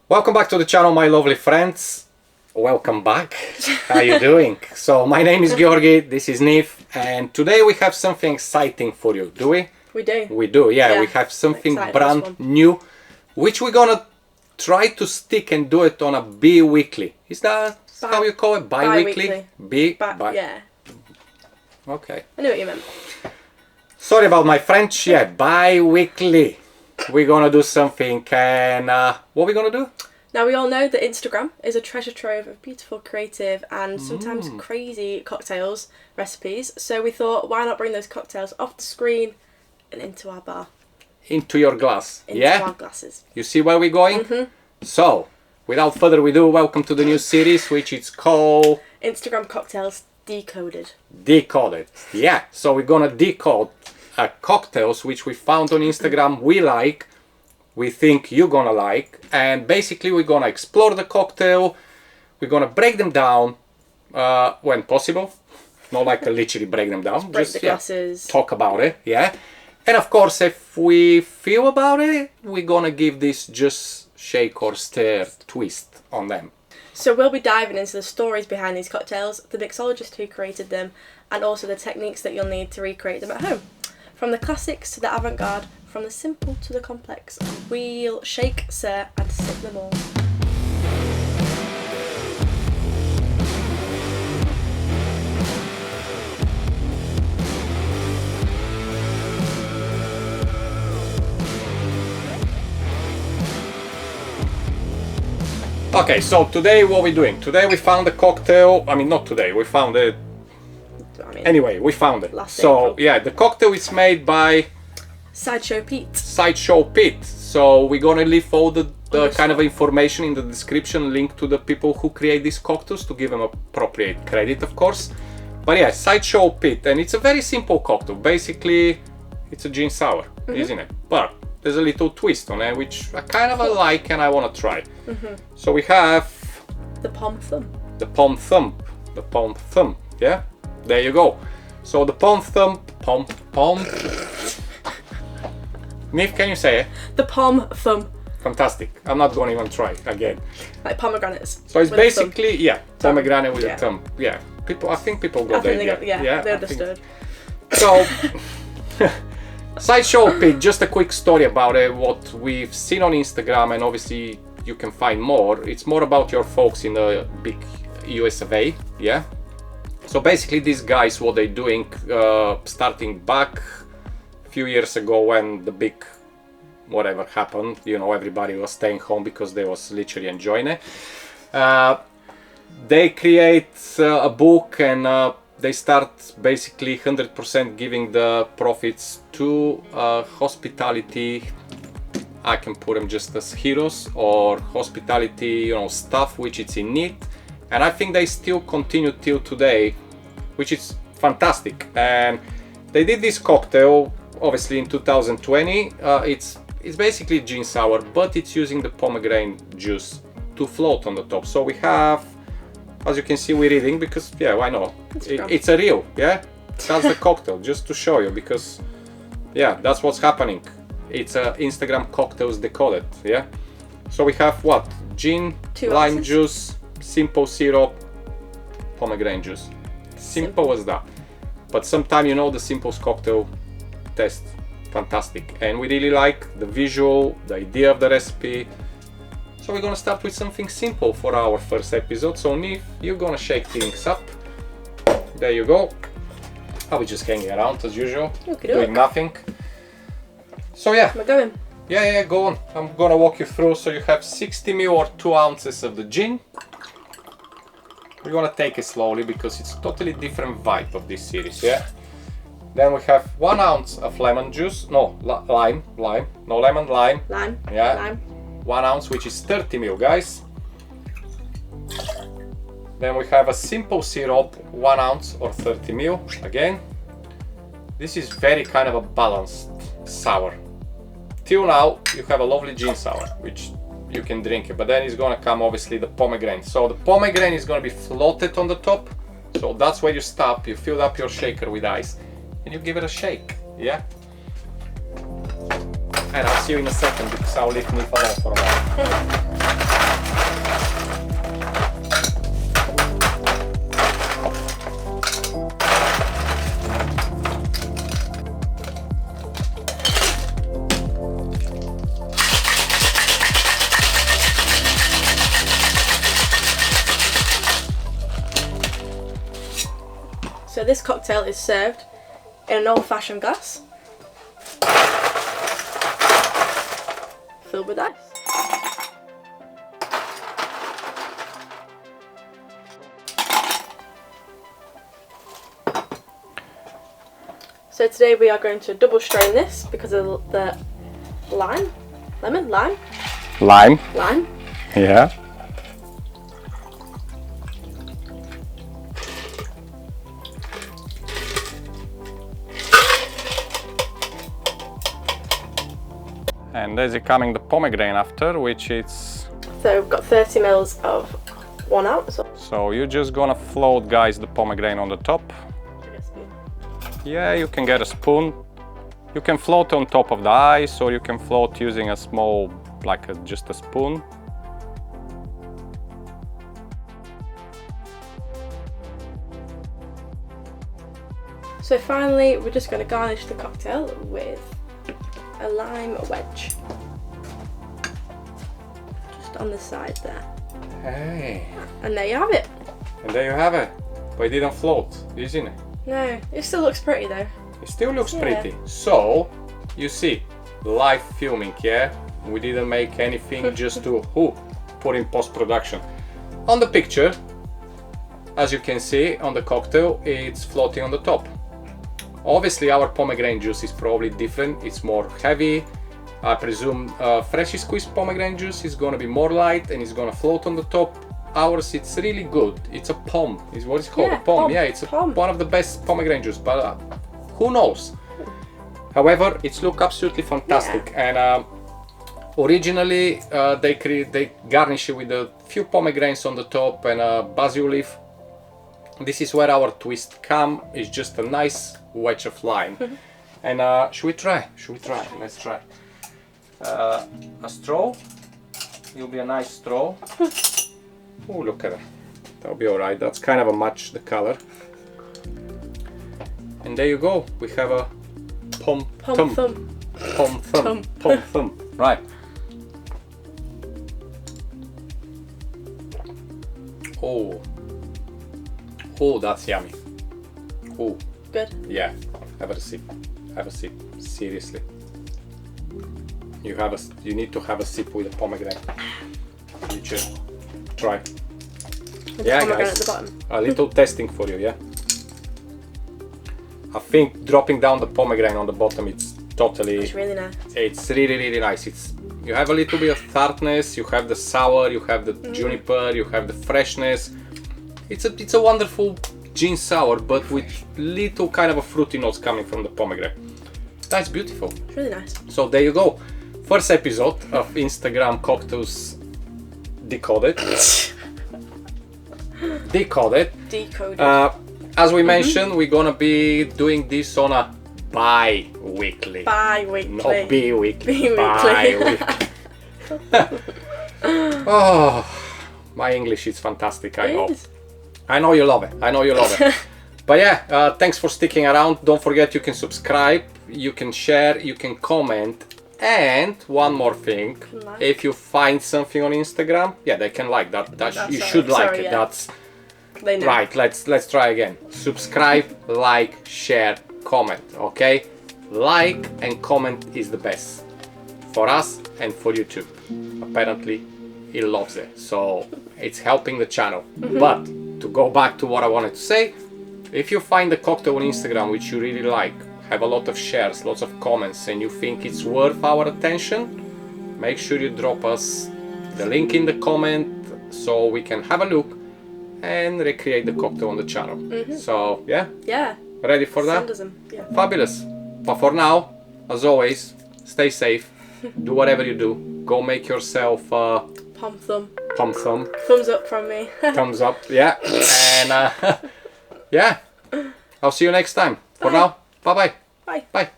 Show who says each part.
Speaker 1: Welcome back to the channel, my lovely friends. Welcome back. How you doing? So my name is Georgi, this is Nif, and today we have something exciting for you. Do we?
Speaker 2: We do.
Speaker 1: We do, yeah. We have something brand new, which we're gonna try to stick and do it on a bi-weekly. Is that how you call it? Bi-weekly?
Speaker 2: Yeah.
Speaker 1: Okay.
Speaker 2: I knew what you meant.
Speaker 1: Sorry about my French. Yeah, bi-weekly. We're gonna do something, and what are we gonna do?
Speaker 2: Now, we all know that Instagram is a treasure trove of beautiful, creative and sometimes crazy cocktails recipes. So we thought, why not bring those cocktails off the screen and into our bar?
Speaker 1: Into your glass.
Speaker 2: Into our glasses.
Speaker 1: You see where we're going? So, without further ado, welcome to the new series, which is called...
Speaker 2: Instagram Cocktails Decoded.
Speaker 1: Decoded. Yeah, so we're gonna decode cocktails which we found on Instagram, we think you're gonna like, and basically we're gonna explore the cocktail, we're gonna break them down when possible, not like literally break them down,
Speaker 2: break the glasses,
Speaker 1: talk about it, and of course if we feel about it, we're gonna give this just shake or stir twist on them.
Speaker 2: So we'll be diving into the stories behind these cocktails, the mixologist who created them, and also the techniques that you'll need to recreate them at home. From the classics to the avant-garde, from the simple to the complex, we'll shake, stir and sip them all.
Speaker 1: Okay, so today what we're doing? Today we found a cocktail, I mean not today, we found it, anyway, we found it. So yeah, the cocktail is made by
Speaker 2: Sideshow Pete.
Speaker 1: Sideshow Pete. So we're gonna leave all the kind of information in the description, link to the people who create these cocktails to give them appropriate credit, of course. But yeah, Sideshow Pete, and it's a very simple cocktail. Basically, it's a gin sour, isn't it? But there's a little twist on it, which I kind of like and I want to try. So we have
Speaker 2: the Pom Thumb.
Speaker 1: The Pom Thumb. The Pom Thumb. Yeah. There you go. So the Pom Thumb, Pom. Nif, can you say it?
Speaker 2: The Pom Thumb.
Speaker 1: Fantastic. I'm not going to even try again.
Speaker 2: Like pomegranates.
Speaker 1: So it's basically, yeah, pomegranate with a thumb. Yeah. People, I think people got the idea.
Speaker 2: They understood.
Speaker 1: So, Sideshow Pete, just a quick story about it, what we've seen on Instagram, and obviously you can find more. It's more about your folks in the big US of A, yeah? So basically these guys, what they're doing, starting back a few years ago when the big whatever happened, you know, everybody was staying home because they was literally enjoying it. They create a book and they start basically 100% giving the profits to hospitality. I can put them just as heroes or hospitality, you know, stuff which it's in need. And I think they still continue till today, which is fantastic. And they did this cocktail obviously in 2020. It's basically gin sour, but it's using the pomegranate juice to float on the top. So we have, as you can see, we're reading because, yeah, why not? It's a reel, yeah? That's the cocktail, just to show you, because, yeah, that's what's happening. It's Instagram Cocktails Decoded, yeah? So we have what? Gin, lime juice, simple syrup, pomegranate juice. Simple as that. But sometimes, you know, the simplest cocktail tastes fantastic. And we really like the visual, the idea of the recipe. So we're gonna start with something simple for our first episode. So Nif, you're gonna shake things up. There you go. I was just hanging around as usual, doing nothing. So yeah.
Speaker 2: Am I going?
Speaker 1: Yeah, go on. I'm gonna walk you through. So you have 60 ml or 2 ounces of the gin. We're gonna take it slowly because it's a totally different vibe of this series, yeah? Then we have 1 ounce of lemon juice, no, lime, no lemon, lime.
Speaker 2: Lime,
Speaker 1: yeah.
Speaker 2: Lime.
Speaker 1: 1 ounce, which is 30 ml, guys. Then we have a simple syrup, 1 ounce or 30 ml, again. This is very kind of a balanced sour. Till now, you have a lovely gin sour, which you can drink it, but then it's gonna come obviously the pomegranate. So the pomegranate is gonna be floated on the top. So that's where you stop, you fill up your shaker with ice and you give it a shake, yeah? And I'll see you in a second because I'll leave Nif alone for a while.
Speaker 2: So this cocktail is served in an old-fashioned glass, filled with ice. So today we are going to double strain this because of the lime.
Speaker 1: Yeah. And there's coming the pomegranate after, which is...
Speaker 2: So we've got 30 mils of 1 ounce.
Speaker 1: So you're just gonna float, guys, the pomegranate on the top. Yeah, you can get a spoon. You can float on top of the ice, or you can float using a small, just a spoon.
Speaker 2: So finally, we're just going to garnish the cocktail with a lime wedge. Just on the side there.
Speaker 1: Hey.
Speaker 2: And there you have it.
Speaker 1: And there you have it. But it didn't float, isn't it?
Speaker 2: No, it still looks pretty though.
Speaker 1: It still looks pretty. So, you see, live filming, yeah? We didn't make anything just to put in post-production. On the picture, as you can see on the cocktail, it's floating on the top. Obviously our pomegranate juice is probably different, it's more heavy. I presume freshly squeezed pomegranate juice is gonna be more light and it's gonna float on the top. Ours, it's really good. It's a Pom, is what it's called, a Pom. Yeah, it's one of the best pomegranate juice, but who knows? However, it's look absolutely fantastic. And originally they garnish it with a few pomegranates on the top and a basil leaf. This is where our twist come. It's just a nice wedge of lime. And should we try? Let's try. A straw. It'll be a nice straw. Oh, look at that. That'll be alright. That's kind of a match the color. And there you go. We have a Pom Thumb. Right. Oh, that's yummy. Oh.
Speaker 2: Good.
Speaker 1: Yeah. Have a sip. Seriously. You need to have a sip with a pomegranate. You just try. Yeah, guys.
Speaker 2: At the bottom.
Speaker 1: A little testing for you, yeah. I think dropping down the pomegranate on the bottom, it's
Speaker 2: really nice.
Speaker 1: It's really nice. You have a little bit of tartness, you have the sour, you have the juniper, you have the freshness. It's a wonderful gin sour, but with little kind of a fruity notes coming from the pomegranate. That's beautiful.
Speaker 2: It's really nice.
Speaker 1: So there you go. First episode of Instagram Cocktails Decoded. Decoded. As we mentioned, we're gonna be doing this on a bi-weekly.
Speaker 2: Not
Speaker 1: bi-weekly. Bi-weekly. Oh, my English is fantastic, I hope. I know you love it. But yeah, thanks for sticking around. Don't forget you can subscribe, you can share, you can comment. And one more thing, if you find something on Instagram, yeah, they can like that. You should like it.
Speaker 2: Yeah.
Speaker 1: That's
Speaker 2: They know.
Speaker 1: right. Let's try again. Subscribe, like, share, comment. Okay, like and comment is the best for us and for YouTube. Apparently, he loves it, so it's helping the channel. But to go back to what I wanted to say, if you find a cocktail on Instagram which you really like, have a lot of shares, lots of comments, and you think it's worth our attention, make sure you drop us the link in the comment so we can have a look and recreate the cocktail on the channel. So yeah, ready for that?
Speaker 2: Yeah.
Speaker 1: Fabulous. But for now, as always, stay safe, do whatever you do, go make yourself
Speaker 2: Pom Thumb. Thumbs up from me.
Speaker 1: Thumbs up, yeah. And yeah, I'll see you next time. For now, bye-bye.
Speaker 2: Bye.
Speaker 1: Bye.